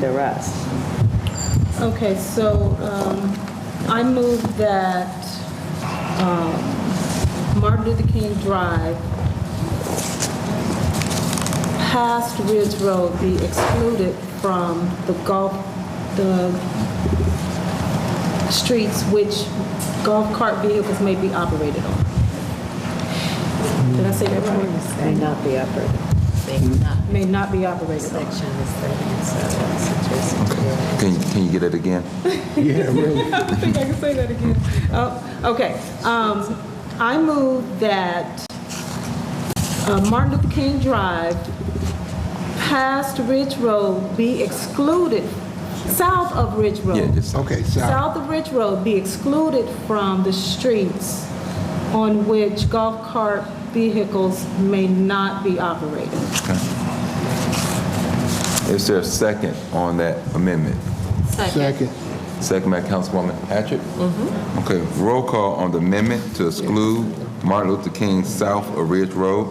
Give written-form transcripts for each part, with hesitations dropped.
the rest. Okay, so I move that Martin Luther King Drive past Ridge Road be excluded from the streets which golf cart vehicles may be operated on. Did I say that right? May not be operated. May not be operated on. Section is 37. Can you get it again? Yeah, really. I don't think I can say that again. Oh, okay. I move that Martin Luther King Drive past Ridge Road be excluded, south of Ridge Road. Yeah, just Okay, so, South of Ridge Road be excluded from the streets on which golf cart vehicles may not be operated. Is there a second on that amendment? second. Second by Councilwoman Hatchett? Okay, roll call on the amendment to exclude Martin Luther King south of Ridge Road.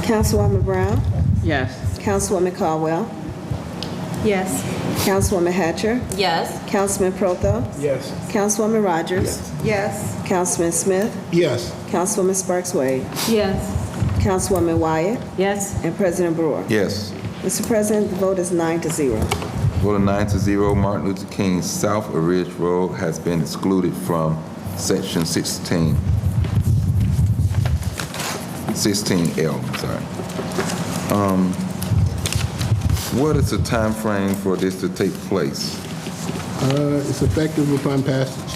Councilwoman Brown? Yes. Councilwoman Caldwell? Yes. Councilwoman Hatcher? Yes. Councilman Prothos? Yes. Councilwoman Rogers? Yes. Councilman Smith? Yes. Councilwoman Sparks Wade? Yes. Councilwoman Wyatt? Yes. And President Brewer? Yes. Mr. President, the vote is 9-0. Vote of 9-0, Martin Luther King south of Ridge Road has been excluded from section 16. 16L, I'm sorry. What is the time frame for this to take place? It's effective upon passage.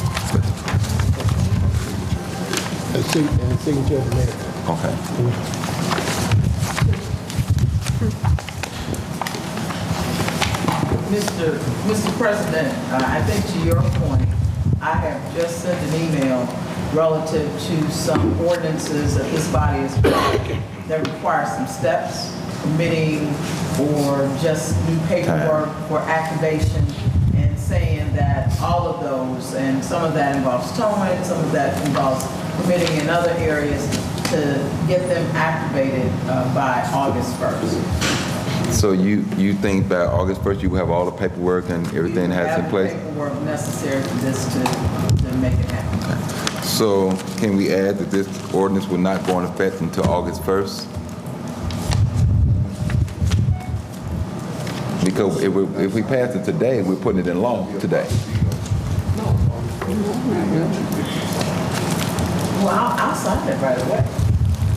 And signature of the mayor. Okay. Mr. President, I think to your point, I have just sent an email relative to some ordinances that this body has passed that require some steps, permitting or just new paperwork for activation, and saying that all of those, and some of that involves towing, some of that involves permitting in other areas, to get them activated by August 1st. So you think by August 1st you will have all the paperwork and everything has in place? We have the paperwork necessary for this to make it happen. So can we add that this ordinance will not go into effect until August 1st? Because if we pass it today, we're putting it in law today. Well, I'll sign it right away.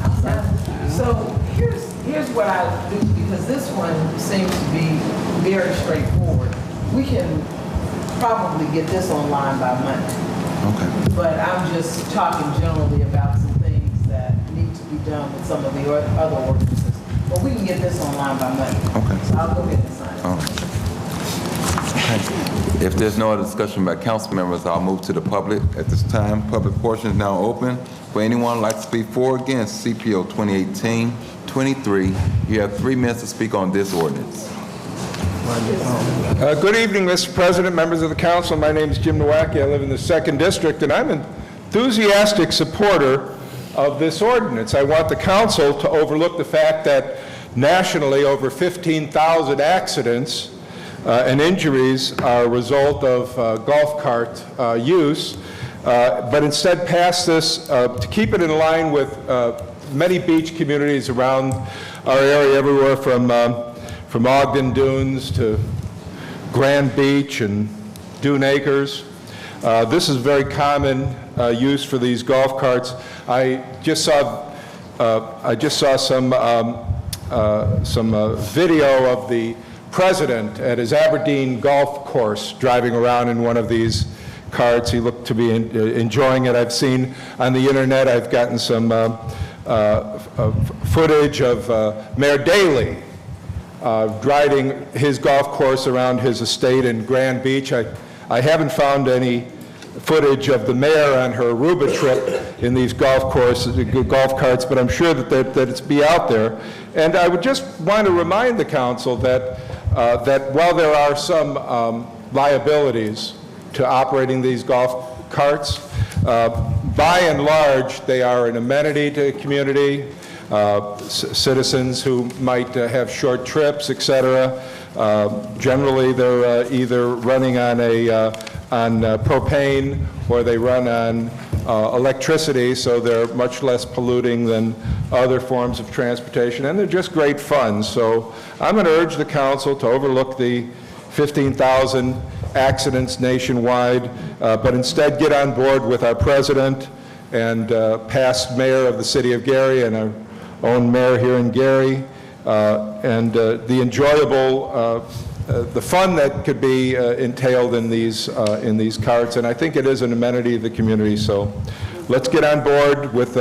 I'll sign it. So here's what I do, because this one seems to be very straightforward. We can probably get this online by Monday. Okay. But I'm just talking generally about some things that need to be done with some of the other ordinances. But we can get this online by Monday. Okay. So I'll go ahead and sign it. All right. Okay. If there's no other discussion by council members, I'll move to the public at this time. Public portion is now open. For anyone who'd like to speak for or against CPO 2018-23, you have 3 minutes to speak on this ordinance. Good evening, Mr. President, members of the council. My name is Jim Nowacki. I live in the 2nd District, and I'm an enthusiastic supporter of this ordinance. I want the council to overlook the fact that nationally over 15,000 accidents and injuries are a result of golf cart use, but instead pass this to keep it in line with many beach communities around our area, everywhere from Ogden Dunes to Grand Beach and Dune Acres. This is very common use for these golf carts. I just saw some video of the president at his Aberdeen golf course driving around in one of these carts. He looked to be enjoying it. I've seen on the internet, I've gotten some footage of Mayor Daley driving his golf course around his estate in Grand Beach. I haven't found any footage of the mayor on her Aruba trip in these golf carts, but I'm sure that it's be out there. And I would just want to remind the council that while there are some liabilities to operating these golf carts, by and large, they are an amenity to the community. Citizens who might have short trips, etc., Generally, they're either running on propane or they run on electricity, so they're much less polluting than other forms of transportation, and they're just great fun. So I'm going to urge the council to overlook the 15,000 accidents nationwide, but instead get on board with our president and past mayor of the city of Gary and our own mayor here in Gary, and the enjoyable, the fun that could be entailed in these carts. And I think it is an amenity of the community. So let's get on board with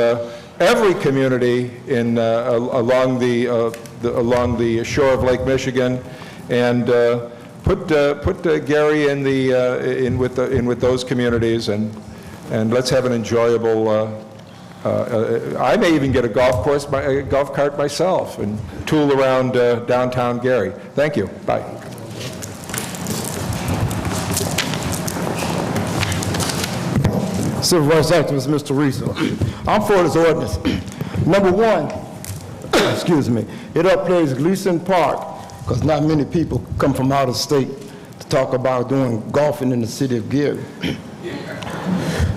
every community in along the shore of Lake Michigan, and put Gary in with those communities, and let's have an enjoyable. I may even get a golf cart myself and tool around downtown Gary. Thank you. Bye. Civil rights activist, Mr. Reeser. I'm for this ordinance. Number one, excuse me, it upgrades Gleason Park, because not many people come from out of state to talk about doing golfing in the city of Gary.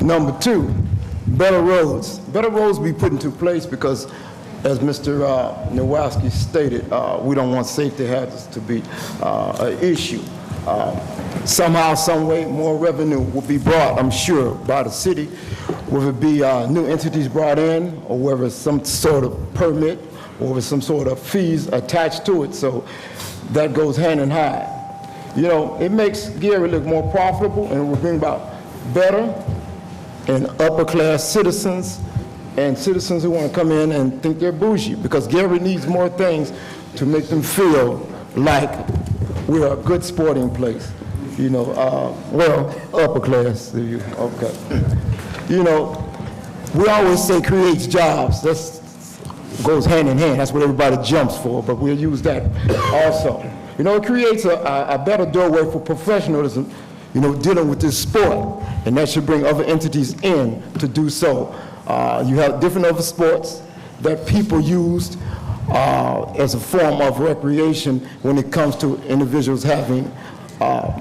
Number two, better roads. Better roads be put into place because, as Mr. Nowalski stated, we don't want safety hazards to be an issue. Somehow, some way, more revenue will be brought, I'm sure, by the city, whether it be new entities brought in, or whether it's some sort of permit, or with some sort of fees attached to it. So that goes hand in hand. You know, it makes Gary look more profitable, and it will bring about better and upper class citizens and citizens who want to come in and think they're bougie, because Gary needs more things to make them feel like we're a good sporting place. You know, well, upper class, okay. You know, we always say creates jobs. That goes hand in hand. That's what everybody jumps for, but we'll use that also. You know, it creates a better doorway for professionalism, you know, dealing with this sport, and that should bring other entities in to do so. You have different other sports that people used as a form of recreation when it comes to individuals having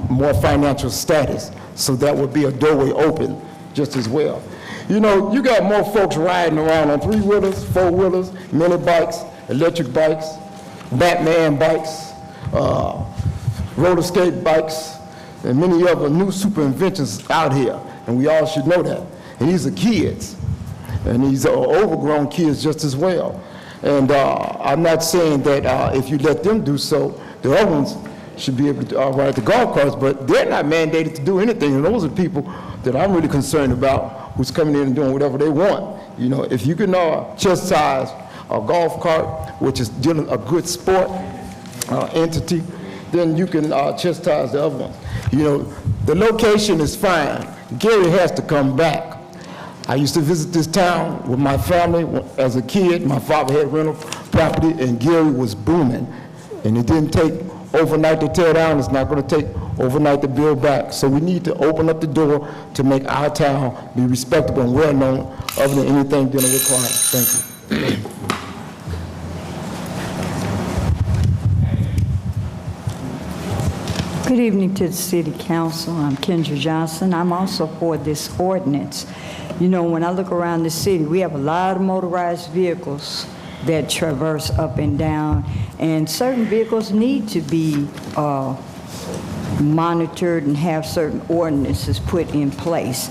more financial status. So that would be a doorway open just as well. You know, you got more folks riding around on 3-wheelers, 4-wheelers, mini bikes, electric bikes, Batman bikes, roller skate bikes, and many other new super inventions out here. And we all should know that. And these are kids. And these are overgrown kids just as well. And I'm not saying that if you let them do so, the other ones should be able to ride the golf carts, but they're not mandated to do anything. And those are people that I'm really concerned about, who's coming in and doing whatever they want. You know, if you can chastise a golf cart, which is dealing a good sport entity, then you can chastise the other ones. You know, the location is fine. Gary has to come back. I used to visit this town with my family as a kid. My father had rental property, and Gary was booming. And it didn't take overnight to tear down. It's not going to take overnight to build back. So we need to open up the door to make our town be respectable and well-known, other than anything dealing with crime. Thank you. Good evening to the City Council. I'm Kendra Johnson. I'm also for this ordinance. You know, when I look around the city, we have a lot of motorized vehicles that traverse up and down, and certain vehicles need to be monitored and have certain ordinances put in place.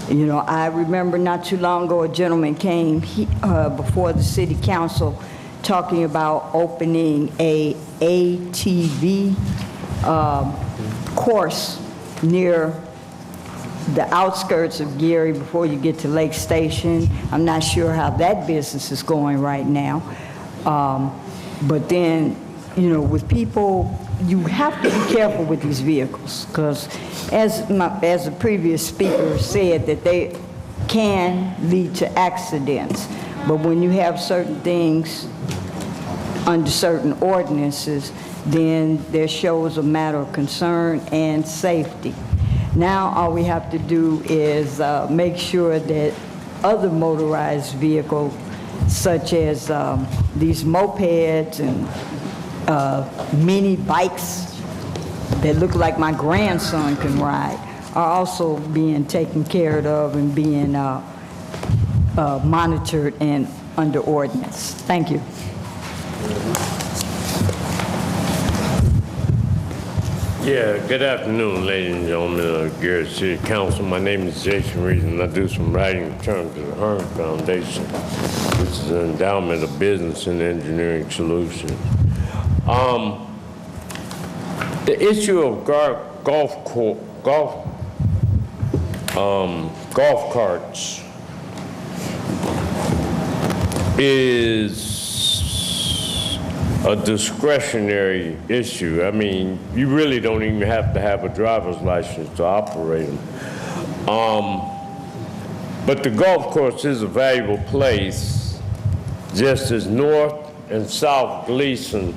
You know, I remember not too long ago a gentleman came before the City Council talking about opening a ATV course near the outskirts of Gary before you get to Lake Station. I'm not sure how that business is going right now. But then, you know, with people, you have to be careful with these vehicles, because as the previous speaker said, that they can lead to accidents. But when you have certain things under certain ordinances, then there shows a matter of concern and safety. Now all we have to do is make sure that other motorized vehicles, such as these mopeds and mini bikes that look like my grandson can ride are also being taken care of and being monitored and under ordinance. Thank you. Yeah, good afternoon, ladies and gentlemen of Garrett City Council. My name is Jason Reed, and I do some writing in terms of the Hearn Foundation, which is an endowment of business and engineering solutions. The issue of golf carts is a discretionary issue. I mean, you really don't even have to have a driver's license to operate them. But the golf course is a valuable place, just as North and South Gleason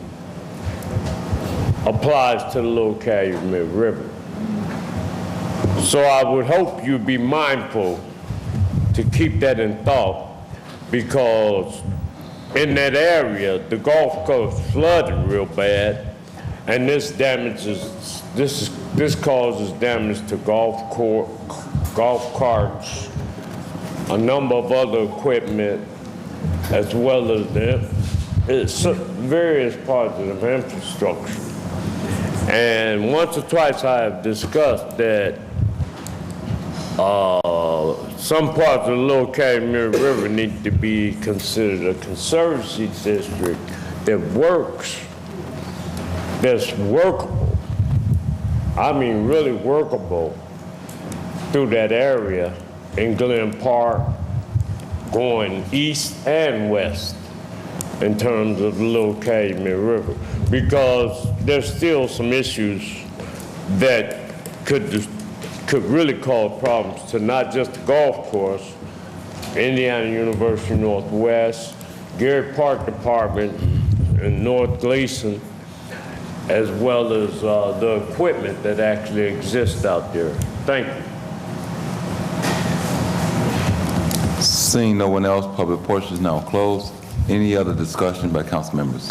applies to the Little Calumet River. So I would hope you'd be mindful to keep that in thought, because in that area, the golf course flooded real bad, and this causes damage to golf carts, a number of other equipment, as well as various parts of the infrastructure. And once or twice I have discussed that some parts of the Little Calumet River need to be considered a conservancy district that works, that's workable. I mean, really workable through that area in Glen Park, going east and west in terms of the Little Calumet River, because there's still some issues that could really cause problems to not just the golf course, Indiana University Northwest, Gary Park Department, and North Gleason, as well as the equipment that actually exists out there. Thank you. Seeing no one else, public portion is now closed. Any other discussion by council members?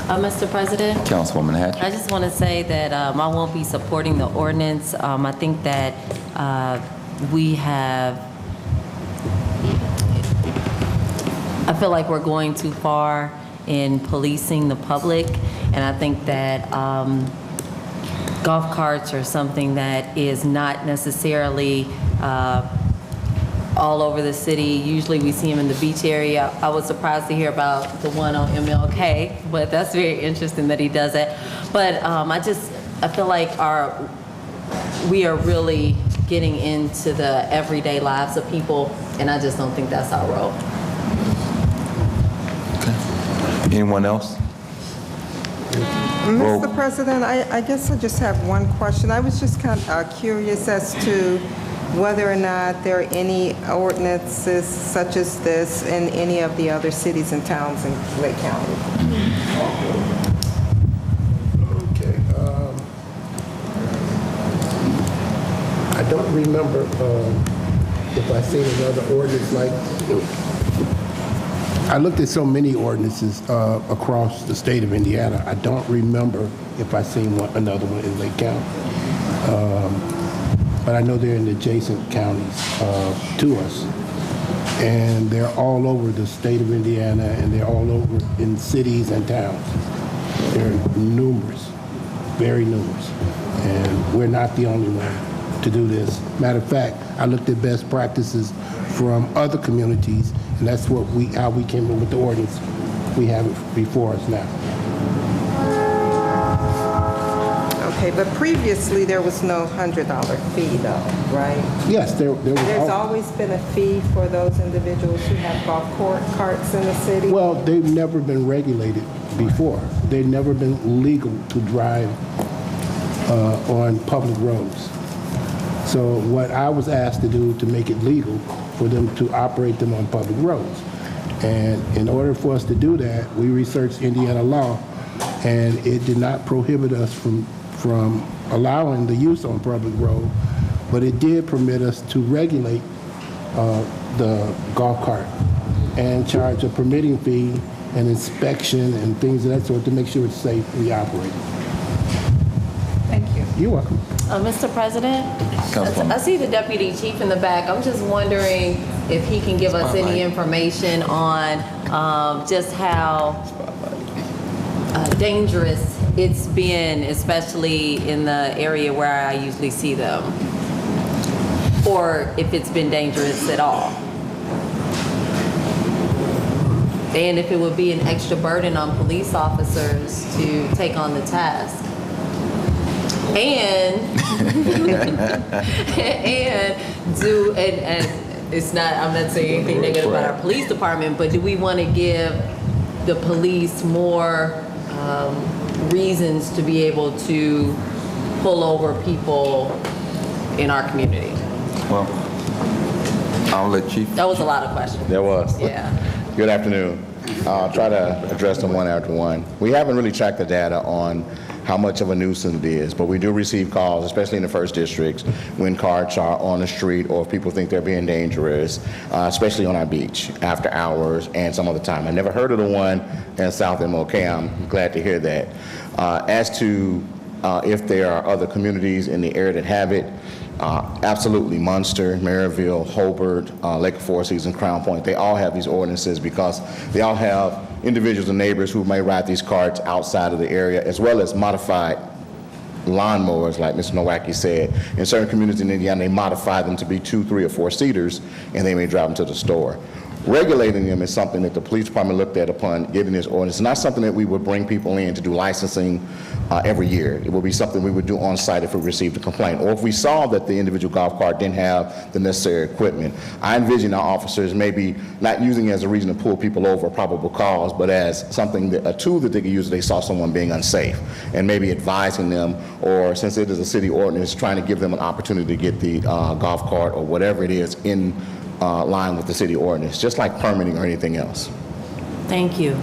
Mr. President? Councilwoman Hatch. I just want to say that I won't be supporting the ordinance. I think that we have, I feel like we're going too far in policing the public, and I think that golf carts are something that is not necessarily all over the city. Usually we see them in the beach area. I was surprised to hear about the one on MLK, but that's very interesting that he does it. But I feel like we are really getting into the everyday lives of people, and I just don't think that's our role. Okay. Anyone else? Mr. President, I guess I just have one question. I was just kind of curious as to whether or not there are any ordinances such as this in any of the other cities and towns in Lake County. Okay. I don't remember if I seen another ordinance like. I looked at so many ordinances across the state of Indiana. I don't remember if I seen another one in Lake County. But I know they're in the adjacent counties to us. And they're all over the state of Indiana, and they're all over in cities and towns. They're numerous, very numerous. And we're not the only one to do this. Matter of fact, I looked at best practices from other communities, and that's how we came up with the ordinance we have it before us now. Okay, but previously there was no $100 fee though, right? Yes, there was. There's always been a fee for those individuals who have golf carts in the city? Well, they've never been regulated before. They've never been legal to drive on public roads. So what I was asked to do to make it legal for them to operate them on public roads. And in order for us to do that, we researched Indiana law, and it did not prohibit us from allowing the use on public road, but it did permit us to regulate the golf cart and charge a permitting fee and inspection and things of that sort to make sure it's safely operated. You're welcome. Mr. President, Councilwoman. I see the deputy chief in the back. I'm just wondering if he can give us any information on just how dangerous it's been, especially in the area where I usually see them, or if it's been dangerous at all. And if it would be an extra burden on police officers to take on the task. And it's not, I'm not saying anything negative about our police department, but do we want to give the police more reasons to be able to pull over people in our community? Well, I'll let Chief. That was a lot of questions. There was. Yeah. Good afternoon. I'll try to address them one after one. We haven't really tracked the data on how much of a nuisance it is, but we do receive calls, especially in the first districts, when cars are on the street or if people think they're being dangerous, especially on our beach after hours and some other time. I never heard of the one in South MLK. I'm glad to hear that. As to if there are other communities in the area that have it, absolutely. Munster, Maryville, Hobart, Lake Four Seasons, and Crown Point, they all have these ordinances because they all have individuals and neighbors who may ride these carts outside of the area, as well as modified lawnmowers, like Mr. Nowacki said. In certain communities in Indiana, they modify them to be 2, 3, or 4 seaters, and they may drive them to the store. Regulating them is something that the police department looked at upon getting this ordinance. It's not something that we would bring people in to do licensing every year. It would be something we would do on site if we received a complaint, or if we saw that the individual golf cart didn't have the necessary equipment. I envision our officers maybe not using it as a reason to pull people over or probable cause, but as something that, a tool that they could use if they saw someone being unsafe, and maybe advising them, or since it is a city ordinance, trying to give them an opportunity to get the golf cart or whatever it is in line with the city ordinance, just like permitting or anything else. Thank you.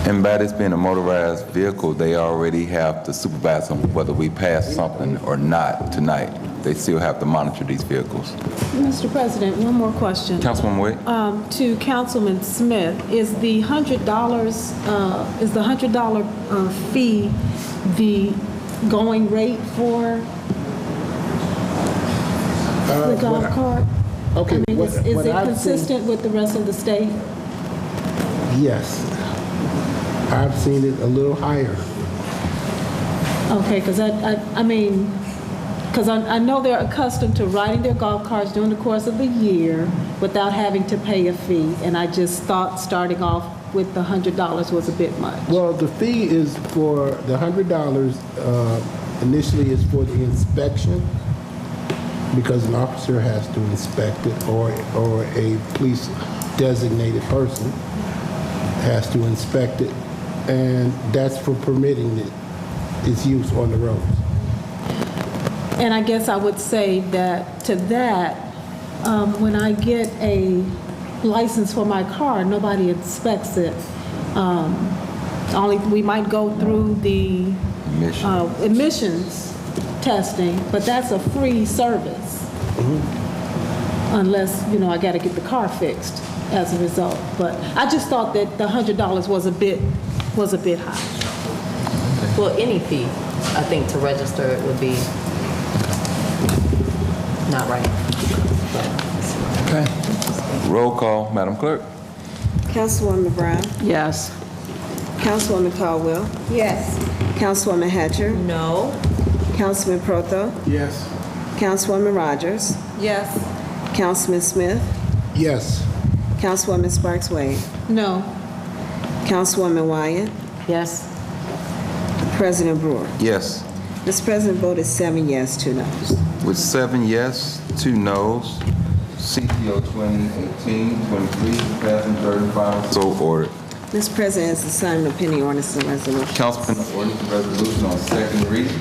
And by this being a motorized vehicle, they already have to supervise them whether we pass something or not tonight. They still have to monitor these vehicles. Mr. President, one more question. Councilwoman Wade? To Councilman Smith, is the $100 fee the going rate for the golf cart? Okay, I mean, is what it I've seen- consistent with the rest of the state? Yes. I've seen it a little higher. Okay, because I know they're accustomed to riding their golf carts during the course of the year without having to pay a fee, and I just thought starting off with the $100 was a bit much. Well, the fee is for, the $100 initially is for the inspection, because an officer has to inspect it, or a police designated person has to inspect it, and that's for permitting its use on the roads. And I guess I would say that to that, when I get a license for my car, nobody inspects it. Only we might go through the emissions testing, but that's a free service. Unless, I got to get the car fixed as a result. But I just thought that the $100 was a bit high. Well, any fee, I think, to register it would be not right. Okay. Roll call, Madam Clerk. Councilwoman Brown? Yes. Councilwoman Caldwell? Yes. Councilwoman Hatcher? No. Councilman Proto? Yes. Councilwoman Rogers? Yes. Councilman Smith? Yes. Councilwoman Sparks Wade? No. Councilwoman Wyatt? Yes. President Brewer? Yes. Mr. President, vote is 7 yes, 2 noes. With 7 yes, 2 noes, CPO 2018-23 passing 35. So ordered. Mr. President, it's assigned no pending ordinance and resolution. Councilman, ordinance resolution on second reading.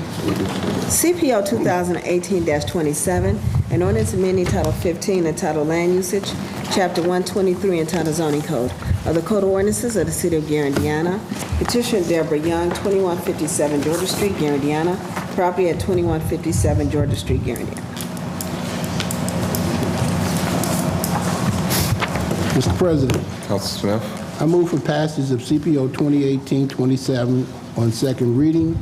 CPO 2018-27, an ordinance amending Title 15 entitled Land Usage, Chapter 123 entitled Zoning Code of the Code of Ordinances of the City of Gary, Indiana. Petitioner Deborah Young, 2157 Georgia Street, Gary, Indiana. Property at 2157 Georgia Street, Gary, Indiana. Mr. President, Councilman Smith. I move for passage of CPO 2018-27 on second reading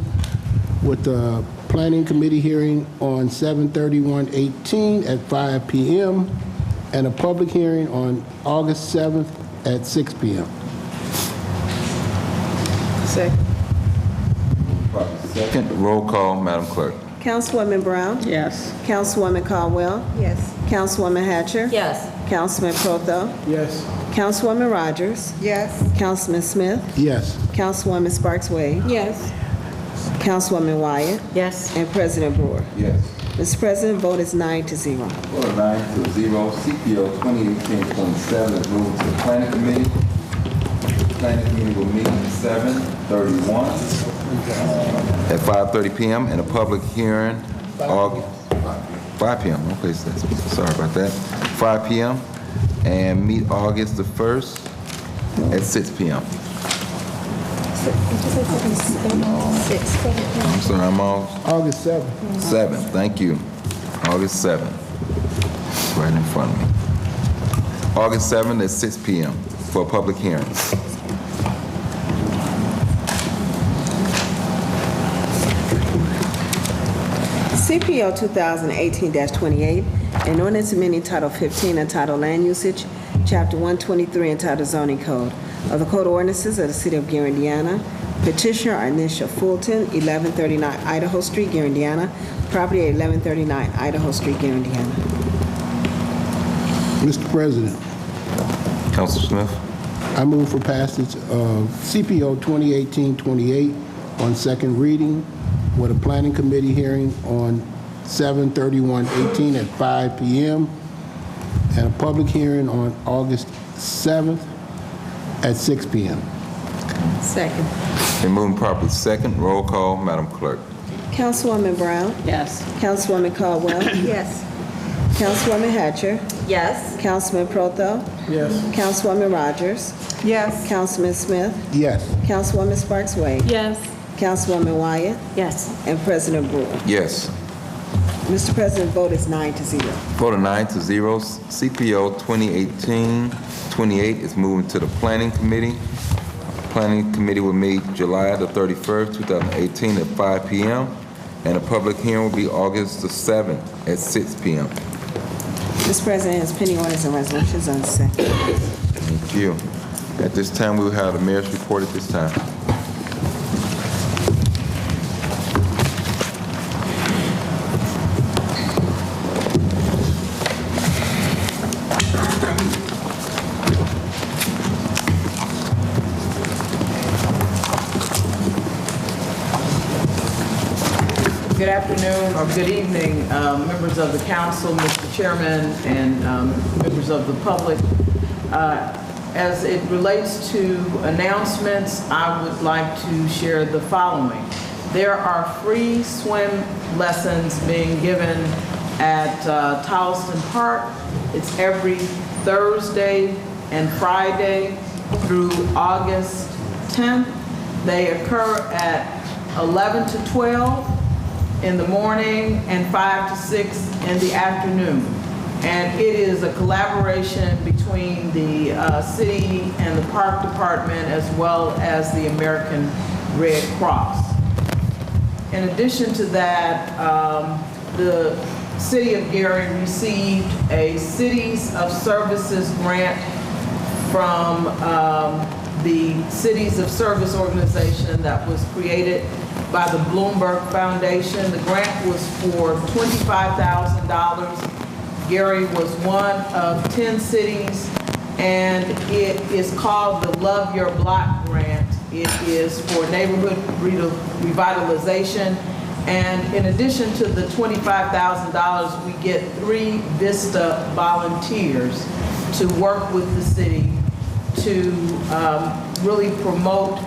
with the Planning Committee hearing on 7/31/18 at 5 p.m. and a public hearing on August 7th at 6 p.m. Second. Second, roll call, Madam Clerk. Councilwoman Brown? Yes. Councilwoman Caldwell? Yes. Councilwoman Hatcher? Yes. Councilman Prothel? Yes. Councilwoman Rogers? Yes. Councilman Smith? Yes. Councilwoman Sparks Wade? Yes. Councilwoman Wyatt? Yes. And President Brewer. Yes. Mr. President, vote is 9-0. Vote of 9-0. CPO 2018-27 is moved to the Planning Committee. The Planning Committee will meet at 7/31 at 5:30 p.m. and a public hearing August 5 p.m. Okay, sorry about that. 5 p.m. and meet August the 1st at 6 p.m. I'm sorry, I'm off. August 7th. 7th, thank you. August 7th. It's right in front of me. August 7th at 6 p.m. for a public hearing. CPO 2018-28, an ordinance amending Title 15 entitled Land Usage, Chapter 123 entitled Zoning Code of the Code of Ordinances of the City of Gary, Indiana. Petitioner Arnisha Fulton, 1139 Idaho Street, Gary, Indiana. Property at 1139 Idaho Street, Gary, Indiana. Mr. President, Councilor Smith? I move for passage of CPO 2018-28 on second reading with a planning committee hearing on 7/31/18 at 5 p.m. and a public hearing on August 7th at 6 p.m. Second. Been moving properly second. Roll call, Madam Clerk. Councilwoman Brown? Yes. Councilwoman Caldwell? Yes. Councilwoman Hatcher? Yes. Councilman Prothel? Yes. Councilwoman Rogers? Yes. Councilman Smith? Yes. Councilwoman Sparks Wade? Yes. Councilwoman Wyatt? Yes. And President Brewer. Yes. Mr. President, vote is 9-0. Vote of 9-0. CPO 2018-28 is moving to the Planning Committee. Planning Committee will meet July the 31st, 2018 at 5 p.m. and a public hearing will be August the 7th at 6 p.m. Mr. President, has pending orders and resolutions on second. Thank you. At this time, we will have the mayor's report at this time. Good afternoon or good evening, members of the council, Mr. Chairman, and members of the public. As it relates to announcements, I would like to share the following. There are free swim lessons being given at Towson Park. It's every Thursday and Friday through August 10th. They occur at 11 to 12 in the morning and 5 to 6 in the afternoon. And it is a collaboration between the city and the park department as well as the American Red Cross. In addition to that, the city of Gary received a Cities of Services grant from the Cities of Service organization that was created by the Bloomberg Foundation. The grant was for $25,000. Gary was one of 10 cities, and it is called the Love Your Block Grant. It is for neighborhood revitalization, and in addition to the $25,000, we get 3 VISTA volunteers to work with the city to really promote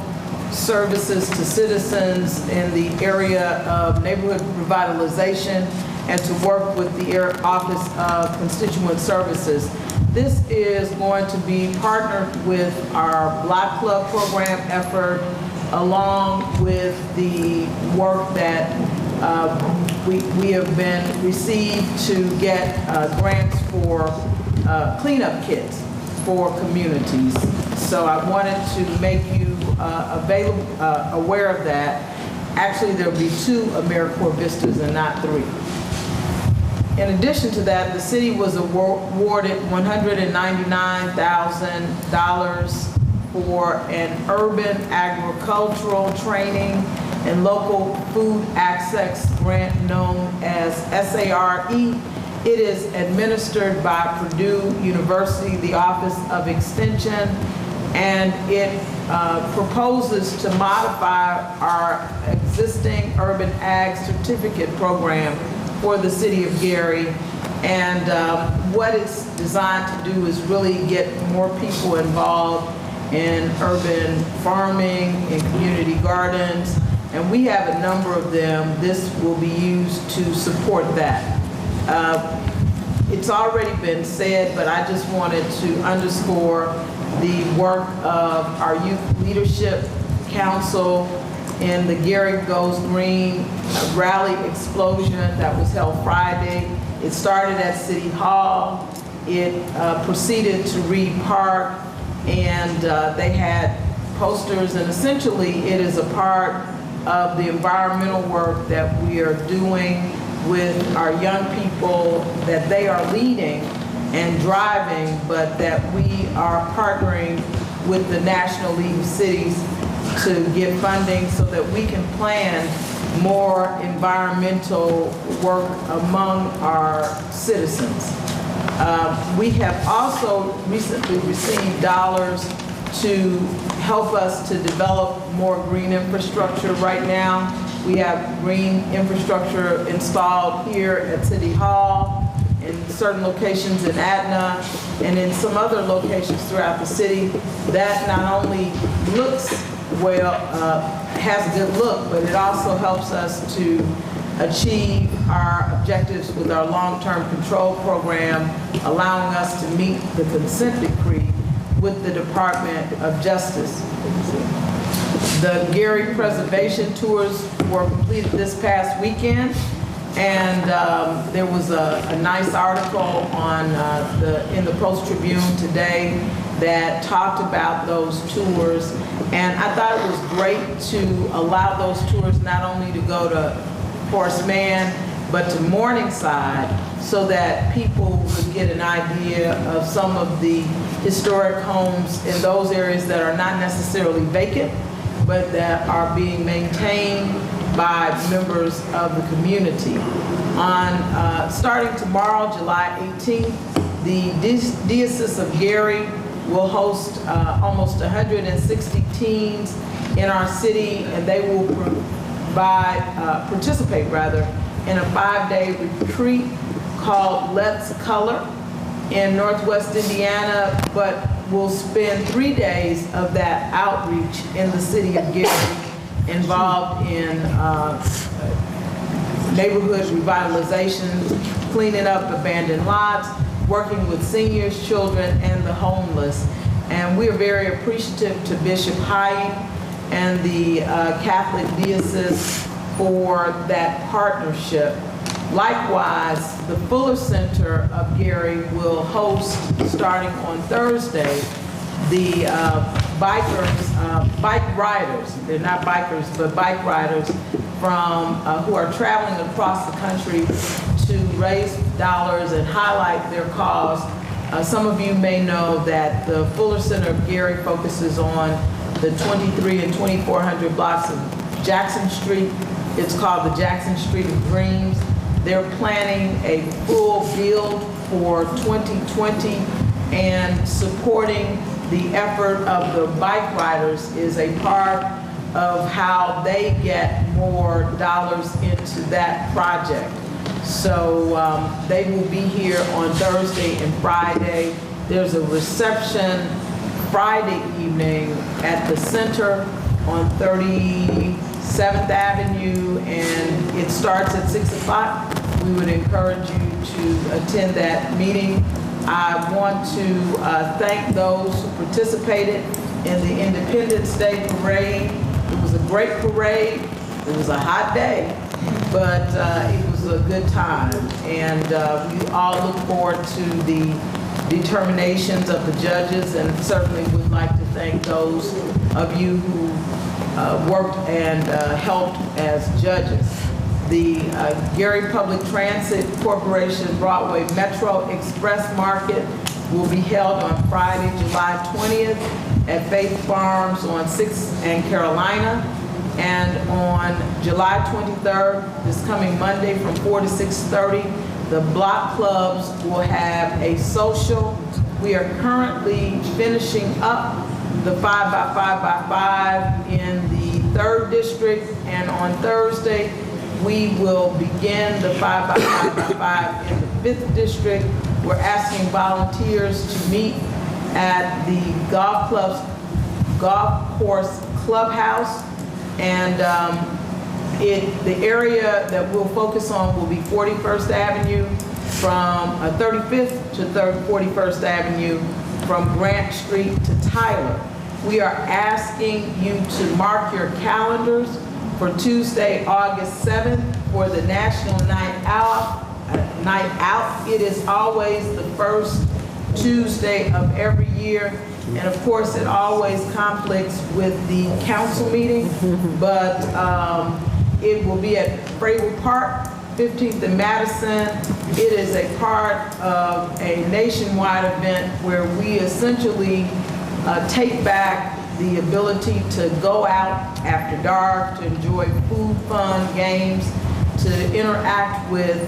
services to citizens in the area of neighborhood revitalization and to work with the Office of Constituent Services. This is going to be partnered with our Block Club program effort, along with the work that we have been received to get grants for cleanup kits for communities. So I wanted to make you aware of that. Actually, there'll be 2 AmeriCorps Vistas and not 3. In addition to that, the city was awarded $199,000 for an urban agricultural training and local food access grant known as SARE. It is administered by Purdue University, the Office of Extension, and it proposes to modify our existing urban ag certificate program for the city of Gary. And what it's designed to do is really get more people involved in urban farming, in community gardens, and we have a number of them. This will be used to support that. It's already been said, but I just wanted to underscore the work of our Youth Leadership Council in the Gary Goes Green rally explosion that was held Friday. It started at City Hall. It proceeded to Reed Park, and they had posters, and essentially it is a part of the environmental work that we are doing with our young people that they are leading and driving, but that we are partnering with the National League of Cities to get funding so that we can plan more environmental work among our citizens. We have also recently received dollars to help us to develop more green infrastructure. Right now, we have green infrastructure installed here at City Hall, in certain locations in Aetna, and in some other locations throughout the city that not only looks well, has a good look, but it also helps us to achieve our objectives with our long-term control program, allowing us to meet the consent decree with the Department of Justice. The Gary preservation tours were completed this past weekend, and there was a nice article on in the Post-Tribune today that talked about those tours, and I thought it was great to allow those tours not only to go to Horace Mann, but to Morningside, so that people would get an idea of some of the historic homes in those areas that are not necessarily vacant, but that are being maintained by members of the community. Starting tomorrow, July 18th, the Diocese of Gary will host almost 160 teens in our city, and they will participate in a 5-day retreat called Let's Color in Northwest Indiana, but we'll spend 3 days of that outreach in the city of Gary, involved in neighborhood revitalization, cleaning up abandoned lots, working with seniors, children, and the homeless. And we are very appreciative to Bishop Hyde and the Catholic Diocese for that partnership. Likewise, the Fuller Center of Gary will host, starting on Thursday, the bike riders, they're not bikers, but bike riders from who are traveling across the country to raise dollars and highlight their cause. Some of you may know that the Fuller Center of Gary focuses on the 23 and 2400 blocks of Jackson Street. It's called the Jackson Street of Dreams. They're planning a full build for 2020, and supporting the effort of the bike riders is a part of how they get more dollars into that project. So they will be here on Thursday and Friday. There's a reception Friday evening at the center on 37th Avenue, and it starts at 6 o'clock. We would encourage you to attend that meeting. I want to thank those who participated in the Independence Day Parade. It was a great parade. It was a hot day, but it was a good time. And we all look forward to the determinations of the judges, and certainly would like to thank those of you who worked and helped as judges. The Gary Public Transit Corporation Broadway Metro Express Market will be held on Friday, July 20th at Faith Farms on 6th and Carolina. And on July 23rd, this coming Monday from 4 to 6:30, the block clubs will have a social. We are currently finishing up the 5x5x5 in the 3rd district, and on Thursday, we will begin the 5x5x5 in the 5th district. We're asking volunteers to meet at the golf course clubhouse, and the area that we'll focus on will be 41st Avenue from 35th to 41st Avenue from Grant Street to Tyler. We are asking you to mark your calendars for Tuesday, August 7th for the National Night Out. It is always the first Tuesday of every year, and of course it always conflicts with the council meeting, but it will be at Fraywood Park, 15th and Madison. It is a part of a nationwide event where we essentially take back the ability to go out after dark, to enjoy food, fun, games, to interact with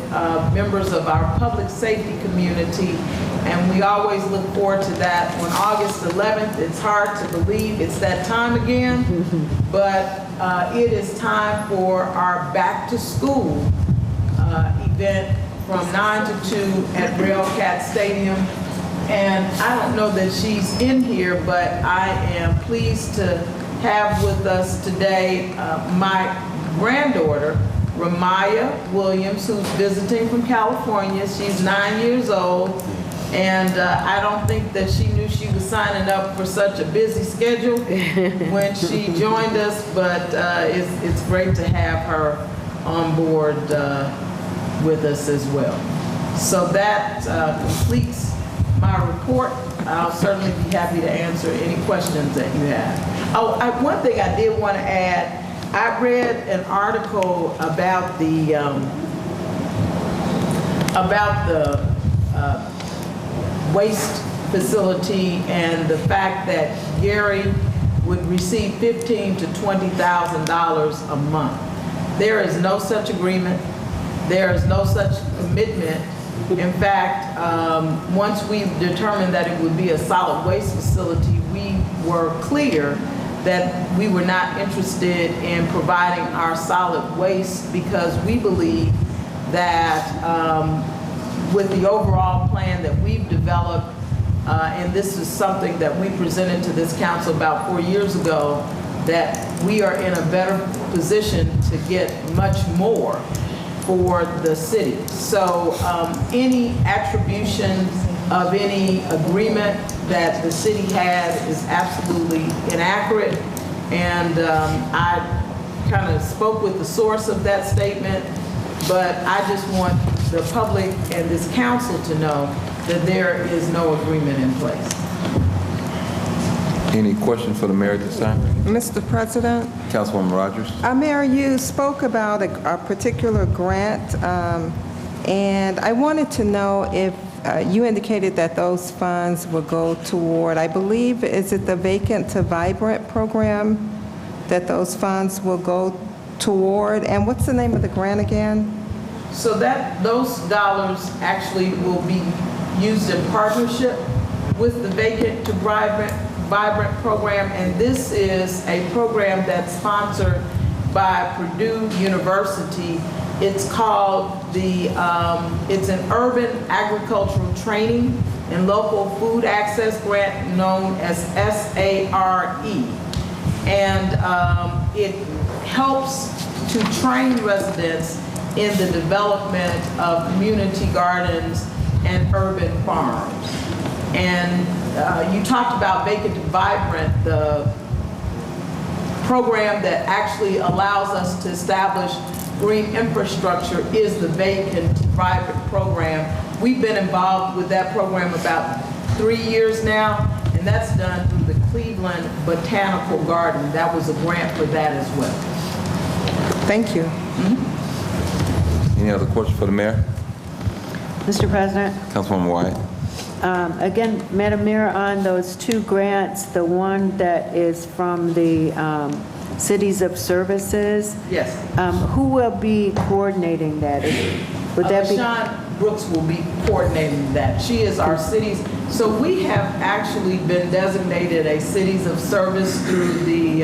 members of our public safety community. And we always look forward to that. On August 11th, it's hard to believe it's that time again, but it is time for our back to school event from 9 to 2 at Railcat Stadium. And I don't know that she's in here, but I am pleased to have with us today my granddaughter, Ramaya Williams, who's visiting from California. She's 9 years old, and I don't think that she knew she was signing up for such a busy schedule when she joined us, but it's great to have her on board with us as well. So that completes my report. I'll certainly be happy to answer any questions that you have. Oh, one thing I did want to add, I read an article about the waste facility and the fact that Gary would receive $15,000 to $20,000 a month. There is no such agreement. There is no such commitment. In fact, once we determined that it would be a solid waste facility, we were clear that we were not interested in providing our solid waste because we believe that with the overall plan that we've developed, and this is something that we presented to this council about 4 years ago, that we are in a better position to get much more for the city. So any attribution of any agreement that the city has is absolutely inaccurate. And I kind of spoke with the source of that statement, but I just want the public and this council to know that there is no agreement in place. Any questions for the mayor at this time? Mr. President? Councilwoman Rogers? Mayor, you spoke about a particular grant, and I wanted to know if you indicated that those funds will go toward, I believe, is it the Vacant to Vibrant program that those funds will go toward? And what's the name of the grant again? So those dollars actually will be used in partnership with the Vacant to Vibrant program, and this is a program that's sponsored by Purdue University. It's called it's an urban agricultural training and local food access grant known as SARE. And it helps to train residents in the development of community gardens and urban farms. And you talked about Vacant to Vibrant. The program that actually allows us to establish green infrastructure is the Vacant to Vibrant program. We've been involved with that program about 3 years now, and that's done through the Cleveland Botanical Garden. That was a grant for that as well. Thank you. Any other questions for the mayor? Mr. President, Councilwoman Wyatt? again, Madam Mayor, on those two grants, the one that is from the Cities of Services, Yes. who will be coordinating that? Would that be? LaShawn Brooks will be coordinating that. She is our cities. So we have actually been designated a Cities of Service through the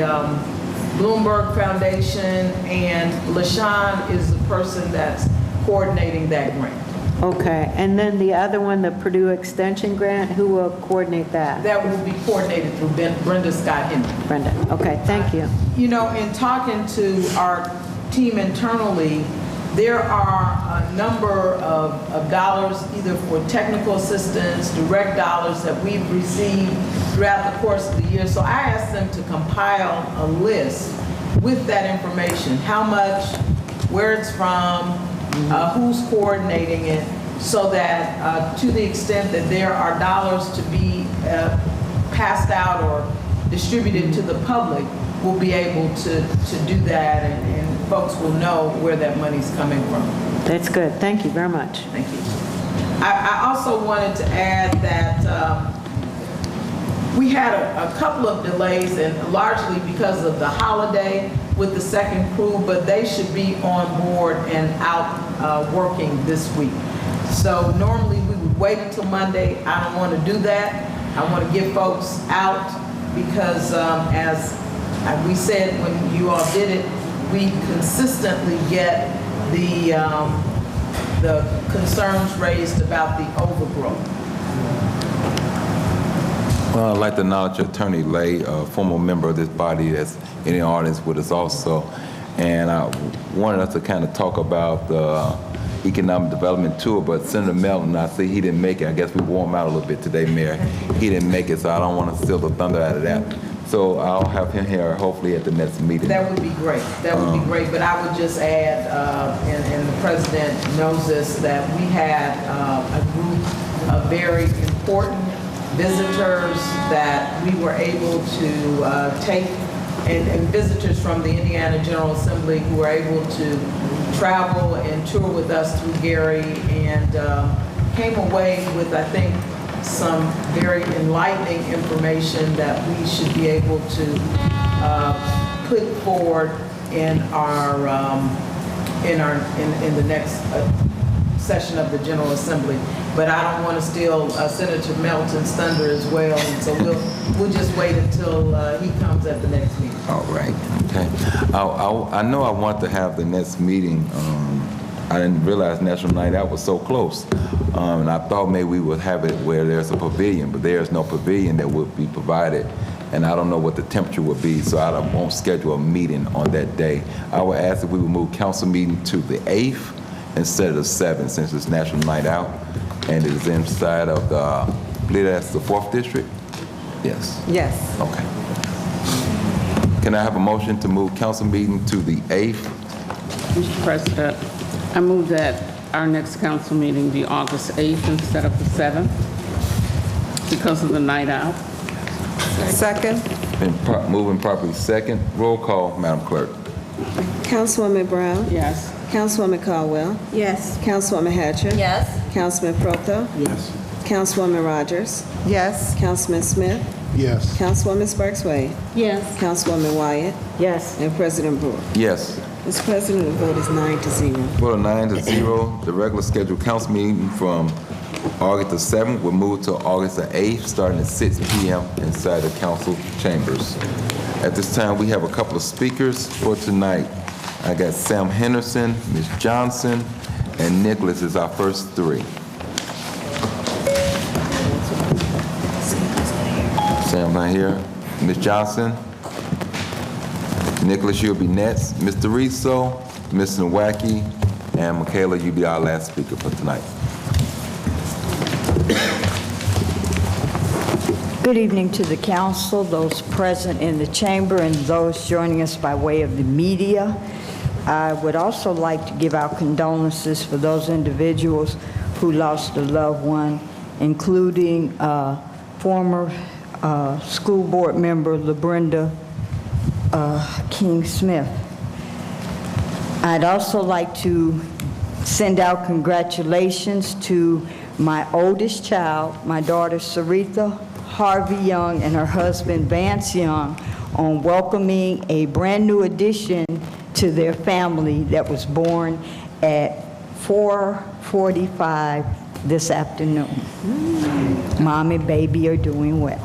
Bloomberg Foundation, and LaShawn is the person that's coordinating that grant. Okay, and then the other one, the Purdue Extension Grant, who will coordinate that? That will be coordinated through Brenda Scott Henry. Brenda, okay, thank you. You know, in talking to our team internally, there are a number of dollars, either for technical assistance, direct dollars that we've received throughout the course of the year. So I asked them to compile a list with that information, how much, where it's from, who's coordinating it, so that to the extent that there are dollars to be passed out or distributed to the public, we'll be able to do that, and folks will know where that money's coming from. That's good, thank you very much. Thank you. I also wanted to add that we had a couple of delays, and largely because of the holiday with the second crew, but they should be on board and out working this week. So normally we would wait until Monday. I don't want to do that. I want to get folks out because as we said when you all did it, we consistently get the concerns raised about the overgrowth. Well, I'd like to acknowledge Attorney Lay, a former member of this body that's in the audience with us also. And I wanted us to kind of talk about the economic development tour, but Senator Melton, I see he didn't make it. I guess we wore him out a little bit today, Mayor. He didn't make it, so I don't want to steal the thunder out of that. So I'll have him here hopefully at the next meeting. That would be great. That would be great. But I would just add, and the president knows this, that we had a group of very important visitors that we were able to take, and visitors from the Indiana General Assembly who were able to travel and tour with us through Gary, and came away with, I think, some very enlightening information that we should be able to put forward in the next session of the General Assembly. But I don't want to steal Senator Melton's thunder as well, and so we'll just wait until he comes at the next meeting. All right, okay. I know I want to have the next meeting. I didn't realize National Night Out was so close. And I thought maybe we would have it where there's a pavilion, but there's no pavilion that would be provided. And I don't know what the temperature would be, so I won't schedule a meeting on that day. I would ask if we would move council meeting to the 8th instead of the 7th, since it's National Night Out. And it is inside of the, I believe that's the 4th district? Yes. Yes. Okay. Can I have a motion to move council meeting to the 8th? Mr. President, I move that our next council meeting be August 8th instead of the 7th because of the night out. Second. Been moving properly second. Roll call, Madam Clerk. Councilwoman Brown? Yes. Councilwoman Caldwell? Yes. Councilwoman Hatcher? Yes. Councilman Proto? Yes. Councilwoman Rogers? Yes. Councilman Smith? Yes. Councilwoman Sparks Wade? Yes. Councilwoman Wyatt? Yes. And President Brewer. Yes. Mr. President, the vote is 9-0. Vote of 9-0. The regular scheduled council meeting from August the 7th will move to August the 8th, starting at 6 p.m. inside the council chambers. At this time, we have a couple of speakers for tonight. I got Sam Henderson, Ms. Johnson, and Nicholas is our first three. Sam not here. Ms. Johnson. Nicholas, you'll be next. Mr. Rizzo, Mr. Nowacki, and Michaela, you'll be our last speaker for tonight. Good evening to the council, those present in the chamber, and those joining us by way of the media. I would also like to give our condolences for those individuals who lost a loved one, including former School Board Member LaBrenda King-Smith. I'd also like to send out congratulations to my oldest child, my daughter Saritha Harvey Young, and her husband Vance Young, on welcoming a brand-new addition to their family that was born at 4:45 this afternoon. Mom and baby are doing well.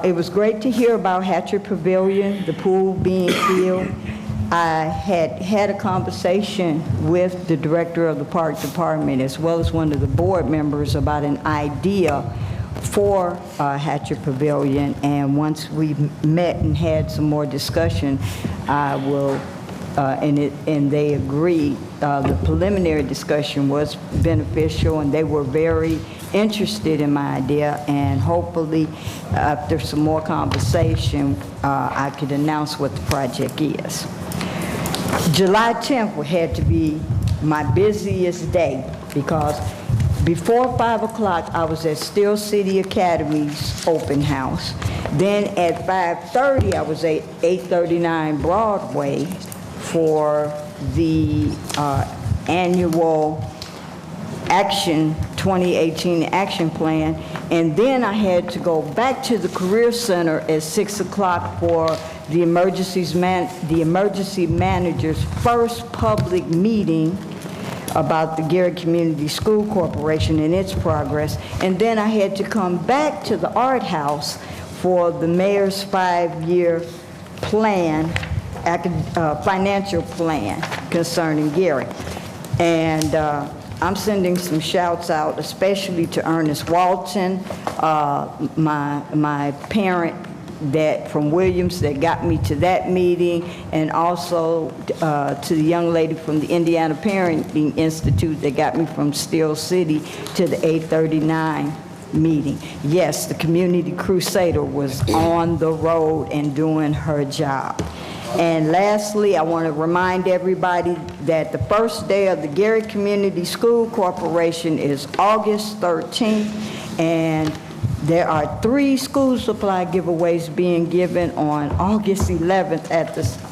It was great to hear about Hatcher Pavilion, the pool being filled. I had a conversation with the director of the park department as well as one of the board members about an idea for Hatcher Pavilion, and once we met and had some more discussion, I will, and they agreed. The preliminary discussion was beneficial, and they were very interested in my idea, and hopefully, after some more conversation, I could announce what the project is. July 10th had to be my busiest day because before 5 o'clock, I was at Steel City Academy's open house. Then at 5:30, I was at 839 Broadway for the annual 2018 action plan. And then I had to go back to the Career Center at 6 o'clock for the emergency manager's first public meeting about the Gary Community School Corporation and its progress. And then I had to come back to the Art House for the mayor's 5-year plan, financial plan concerning Gary. And I'm sending some shouts out, especially to Ernest Walton, my parent from Williams that got me to that meeting, and also to the young lady from the Indiana Parenting Institute that got me from Steel City to the 839 meeting. Yes, the Community Crusader was on the road and doing her job. And lastly, I want to remind everybody that the first day of the Gary Community School Corporation is August 13th, and there are 3 school supply giveaways being given on August 11th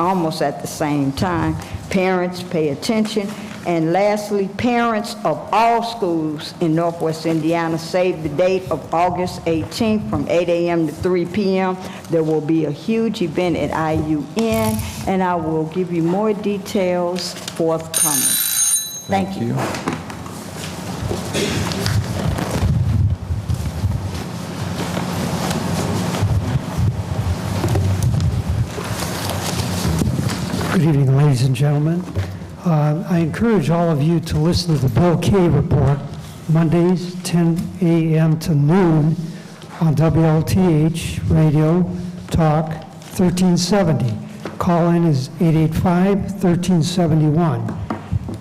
almost at the same time. Parents, pay attention. And lastly, parents of all schools in Northwest Indiana, save the date of August 18th from 8 a.m. to 3 p.m. There will be a huge event at IUN, and I will give you more details forthcoming. Thank you. Good evening, ladies and gentlemen. I encourage all of you to listen to the Bill Kay Report, Mondays, 10 a.m. to noon on WLTH Radio Talk 1370. Call-in is 885-1371.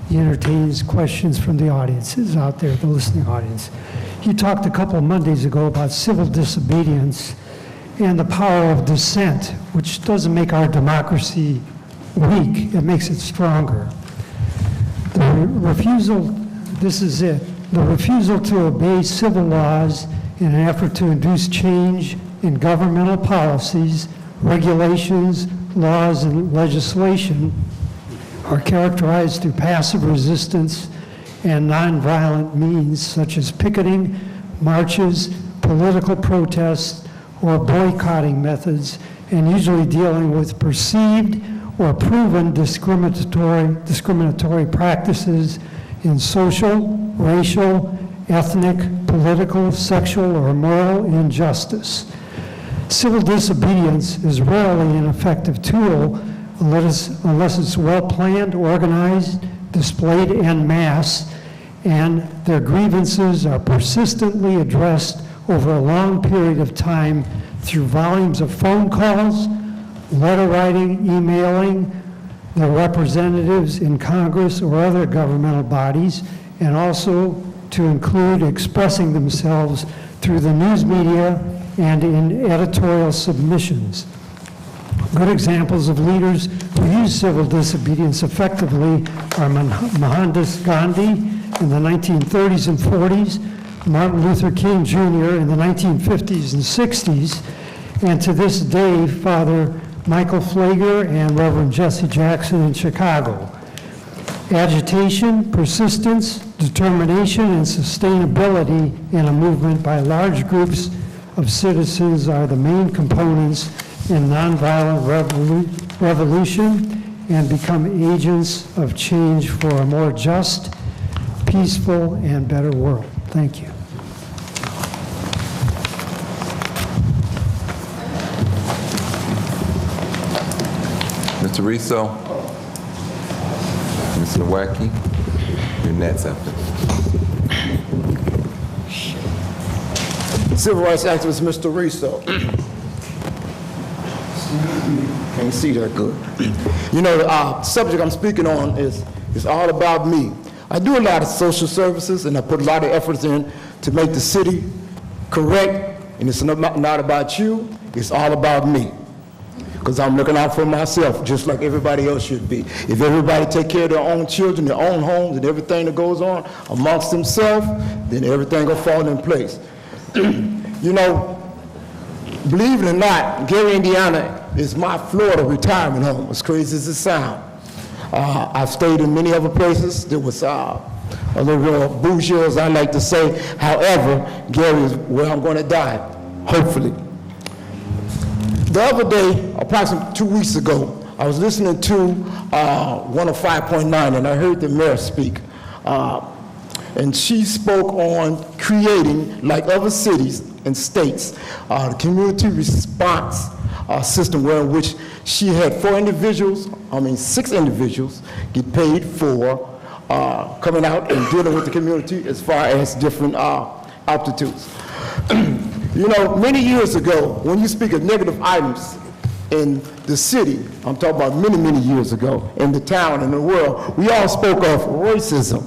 He entertains questions from the audiences out there, the listening audience. He talked a couple of Mondays ago about civil disobedience and the power of dissent, which doesn't make our democracy weak, it makes it stronger. The refusal, this is it, the refusal to obey civil laws in an effort to induce change in governmental policies, regulations, laws, and legislation are characterized through passive resistance and nonviolent means such as picketing, marches, political protests, or boycotting methods, and usually dealing with perceived or proven discriminatory practices in social, racial, ethnic, political, sexual, or moral injustice. Civil disobedience is rarely an effective tool unless it's well-planned, organized, displayed en masse, and their grievances are persistently addressed over a long period of time through volumes of phone calls, letter writing, emailing their representatives in Congress or other governmental bodies, and also to include expressing themselves through the news media and in editorial submissions. Good examples of leaders who use civil disobedience effectively are Mohandas Gandhi in the 1930s and 40s, Martin Luther King Jr. in the 1950s and 60s, and to this day, Father Michael Pfleger and Reverend Jesse Jackson in Chicago. Agitation, persistence, determination, and sustainability in a movement by large groups of citizens are the main components in nonviolent revolution and become agents of change for a more just, peaceful, and better world. Thank you. Mr. Riso, Mr. Wacky, your next after. Civil rights activist Mr. Riso. Can't see that good. You know, the subject I'm speaking on is all about me. I do a lot of social services, and I put a lot of efforts in to make the city correct, and it's not about you, it's all about me. Because I'm looking out for myself, just like everybody else should be. If everybody take care of their own children, their own homes, and everything that goes on amongst themselves, then everything will fall in place. You know, believe it or not, Gary, Indiana is my Florida retirement home, as crazy as it sounds. I've stayed in many other places. There was a little bougie, as I like to say. However, Gary is where I'm going to die, hopefully. The other day, approximately 2 weeks ago, I was listening to 105.9, and I heard the mayor speak. And she spoke on creating, like other cities and states, the community response system, where in which she had 6 individuals get paid for coming out and dealing with the community as far as different altitudes. You know, many years ago, when you speak of negative items in the city, I'm talking about many, many years ago, in the town and the world, we all spoke of racism.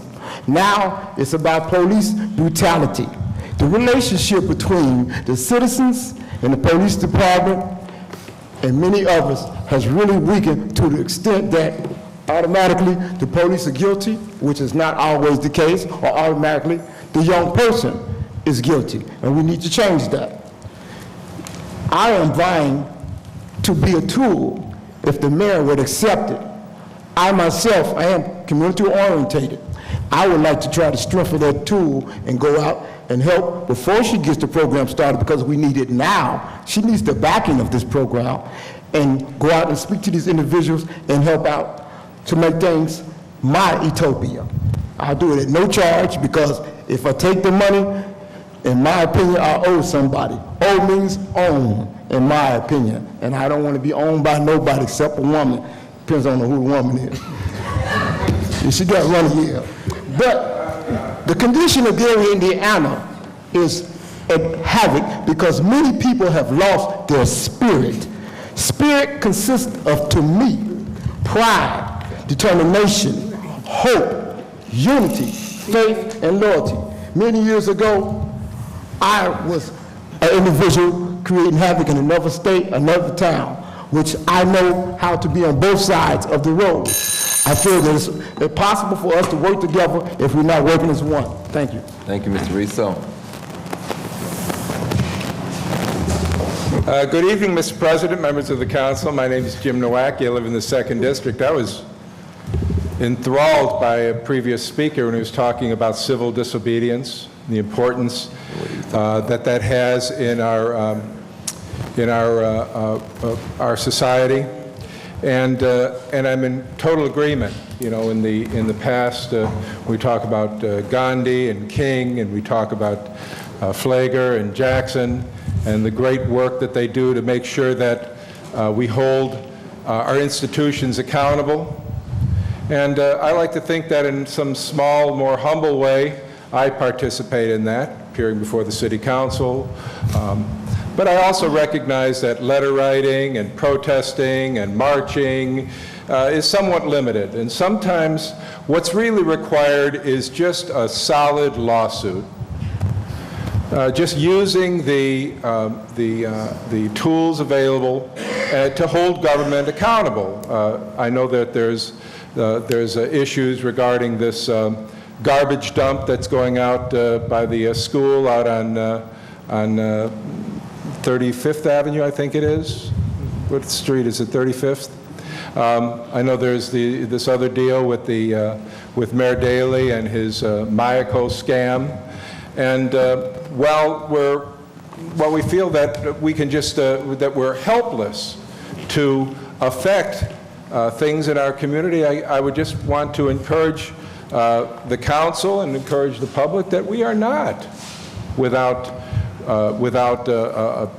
Now it's about police brutality. The relationship between the citizens and the police department and many others has really weakened to the extent that automatically the police are guilty, which is not always the case, or automatically the young person is guilty, and we need to change that. I am vying to be a tool if the mayor would accept it. I myself, I am community orientated. I would like to try to strengthen that tool and go out and help before she gets the program started, because we need it now. She needs the backing of this program, and go out and speak to these individuals and help out to make things my utopia. I'll do it at no charge, because if I take the money, in my opinion, I owe somebody. Owe means own, in my opinion. And I don't want to be owned by nobody except a woman. Depends on who the woman is. And she got running here. But the condition of Gary, Indiana is at havoc because many people have lost their spirit. Spirit consists of, to me, pride, determination, hope, unity, faith, and loyalty. Many years ago, I was an individual creating havoc in another state, another town, which I know how to be on both sides of the road. I feel that it's possible for us to work together if we're not working as one. Thank you. Thank you, Mr. Riso. Good evening, Mr. President, members of the council. My name is Jim Nowacki. I live in the 2nd District. I was enthralled by a previous speaker when he was talking about civil disobedience, the importance that has in our society, and I'm in total agreement. You know, in the past, we talk about Gandhi and King, and we talk about Pfleger and Jackson, and the great work that they do to make sure that we hold our institutions accountable. And I like to think that in some small, more humble way, I participate in that, appearing before the City Council. But I also recognize that letter writing and protesting and marching is somewhat limited. And sometimes what's really required is just a solid lawsuit. Just using the tools available to hold government accountable. I know that there's issues regarding this garbage dump that's going out by the school out on 35th Avenue, I think it is. What street is it, 35th? I know there's this other deal with Mayor Daley and his Mayaco scam. And while we feel that we can just, that we're helpless to affect things in our community, I would just want to encourage the council and encourage the public that we are not without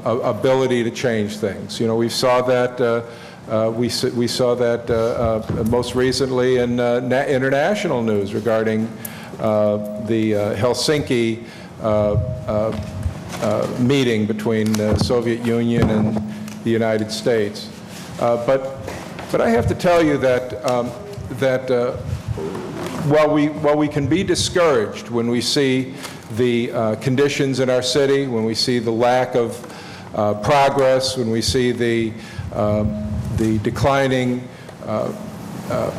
ability to change things. You know, we saw that we saw that most recently in international news regarding the Helsinki meeting between the Soviet Union and the United States. But I have to tell you that while we can be discouraged when we see the conditions in our city, when we see the lack of progress, when we see the declining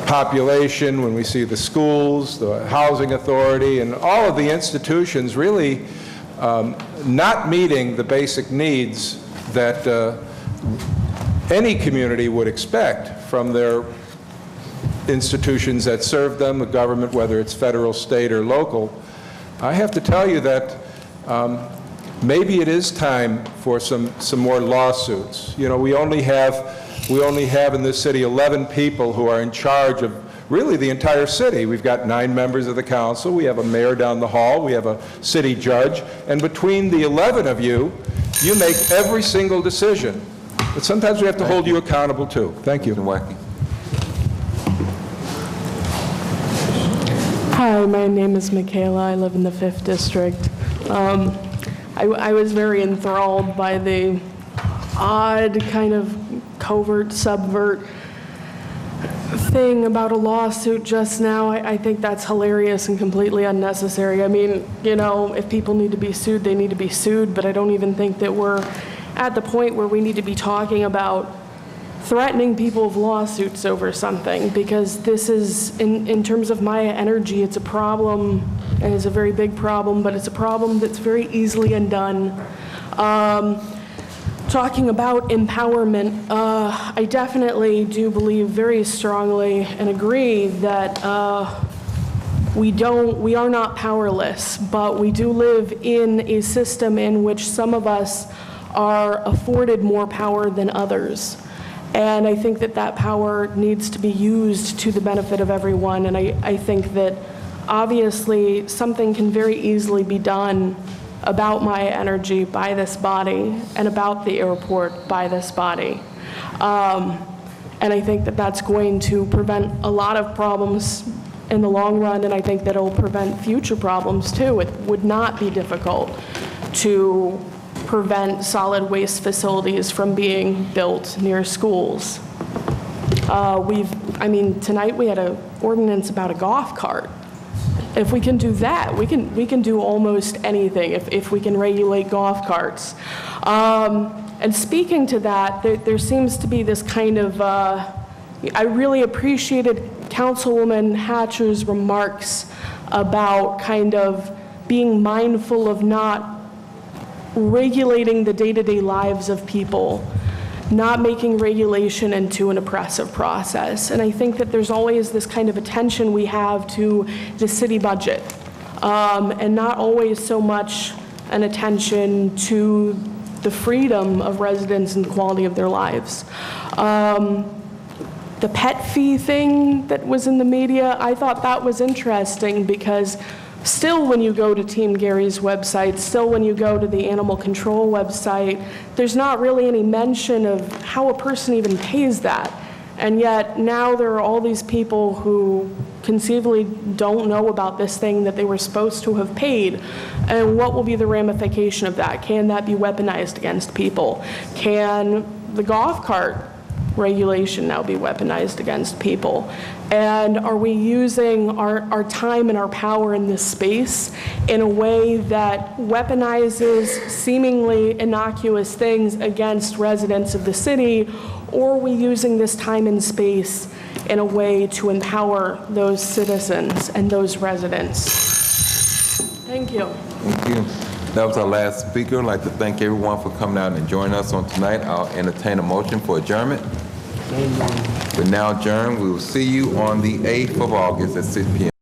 population, when we see the schools, the housing authority, and all of the institutions really not meeting the basic needs that any community would expect from their institutions that serve them, the government, whether it's federal, state, or local. I have to tell you that maybe it is time for some more lawsuits. You know, we only have in this city 11 people who are in charge of really the entire city. We've got 9 members of the council, we have a mayor down the hall, we have a city judge, and between the 11 of you, you make every single decision. But sometimes we have to hold you accountable too. Thank you. Hi, my name is Michaela. I live in the 5th District. I was very enthralled by the odd kind of covert, subvert thing about a lawsuit just now. I think that's hilarious and completely unnecessary. I mean, you know, if people need to be sued, they need to be sued, but I don't even think that we're at the point where we need to be talking about threatening people with lawsuits over something, because this is, in terms of Maya Energy, it's a problem, and it's a very big problem, but it's a problem that's very easily undone. Talking about empowerment, I definitely do believe very strongly and agree that we are not powerless, but we do live in a system in which some of us are afforded more power than others. And I think that that power needs to be used to the benefit of everyone. And I think that obviously something can very easily be done about Maya Energy by this body and about the airport by this body. And I think that that's going to prevent a lot of problems in the long run, and I think that it'll prevent future problems too. It would not be difficult to prevent solid waste facilities from being built near schools. Tonight we had an ordinance about a golf cart. If we can do that, we can do almost anything if we can regulate golf carts. And speaking to that, there seems to be this kind of, I really appreciated Councilwoman Hatcher's remarks about kind of being mindful of not regulating the day-to-day lives of people, not making regulation into an oppressive process. And I think that there's always this kind of attention we have to the city budget, and not always so much an attention to the freedom of residents and the quality of their lives. The pet fee thing that was in the media, I thought that was interesting, because still when you go to Team Gary's website, still when you go to the animal control website, there's not really any mention of how a person even pays that. And yet now there are all these people who conceivably don't know about this thing that they were supposed to have paid. And what will be the ramification of that? Can that be weaponized against people? Can the golf cart regulation now be weaponized against people? And are we using our time and our power in this space in a way that weaponizes seemingly innocuous things against residents of the city? Or are we using this time and space in a way to empower those citizens and those residents. Thank you. Thank you. That was our last speaker. I'd like to thank everyone for coming out and joining us on tonight. I'll entertain a motion for adjournment. We're now adjourned. We will see you on the 8th of August at 6 p.m.